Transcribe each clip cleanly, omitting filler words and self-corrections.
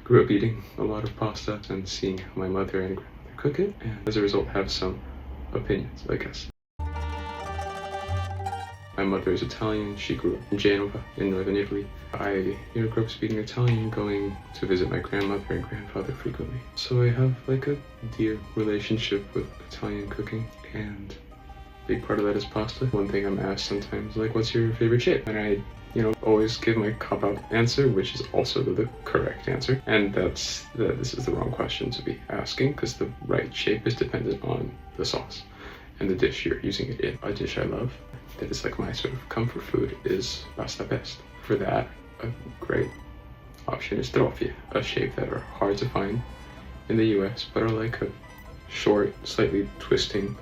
grew up eating a lot of pasta and seeing my mother and grandmother cook it, and as a result have some opinions, I guess. My mother is Italian. She grew up in Genova in northern Italy. I grew up speaking Italian, going to visit my grandmother and grandfather frequently. So I have like a dear relationship with Italian cooking, and a big part of that is pasta. One thing I'm asked sometimes, like, what's your favorite shape? And I always give my cop-out answer, which is also the correct answer. And this is the wrong question to be asking, because the right shape is dependent on the sauce and the dish you're using it in. A dish I love, that is like my sort of comfort food, is pasta pesto. For that, a great option is trofie, a shape that are hard to find in the US, but are like a short, slightly twisting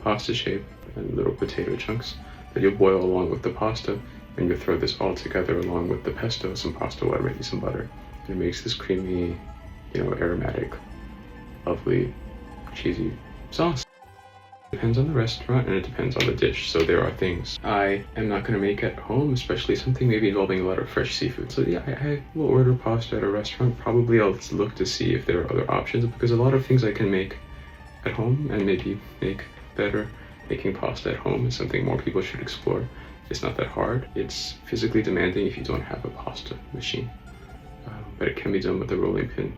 pasta shape and little potato chunks that you'll boil along with the pasta, and you throw this all together along with the pesto, some pasta water, maybe some butter, and it makes this creamy, aromatic, lovely, cheesy sauce. It depends on the restaurant and it depends on the dish. So there are things I am not going to make at home, especially something maybe involving a lot of fresh seafood. So yeah, I will order pasta at a restaurant. Probably I'll look to see if there are other options, because a lot of things I can make at home and maybe make better. Making pasta at home is something more people should explore. It's not that hard. It's physically demanding if you don't have a pasta machine, but it can be done with a rolling pin.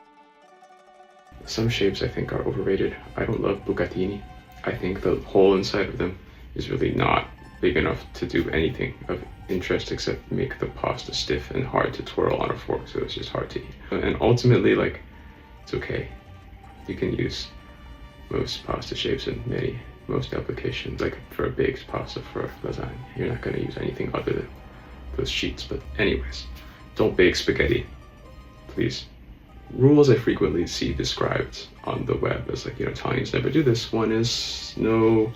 Some shapes I think are overrated. I don't love bucatini. I think the hole inside of them is really not big enough to do anything of interest except make the pasta stiff and hard to twirl on a fork, so it's just hard to eat. And ultimately, like, it's okay. You can use most pasta shapes in most applications. Like for a baked pasta, for lasagna, you're not going to use anything other than those sheets. But anyways, don't bake spaghetti, please. Rules I frequently see described on the web as like, Italians never do this. One is no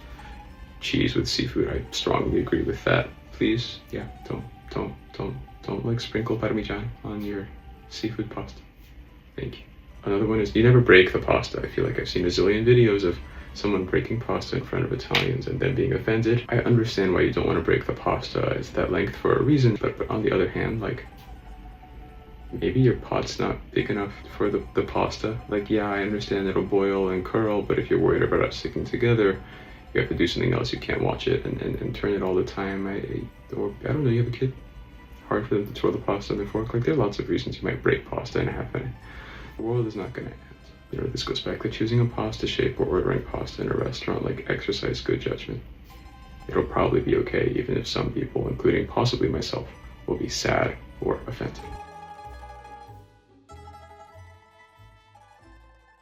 cheese with seafood. I strongly agree with that. Please, yeah, don't like sprinkle parmigiano on your seafood pasta. Thank you. Another one is you never break the pasta. I feel like I've seen a zillion videos of someone breaking pasta in front of Italians and then being offended. I understand why you don't want to break the pasta. It's that length for a reason, but on the other hand, like, maybe your pot's not big enough for the pasta. Like, yeah, I understand it'll boil and curl, but if you're worried about it sticking together, you have to do something else. You can't watch it and turn it all the time. Or I don't know, you have a kid, hard for them to twirl the pasta on the fork. Like, there are lots of reasons you might break pasta in half. And the world is not gonna end. This goes back to choosing a pasta shape or ordering pasta in a restaurant. Like, exercise good judgment. It'll probably be okay, even if some people, including possibly myself, will be sad or offended.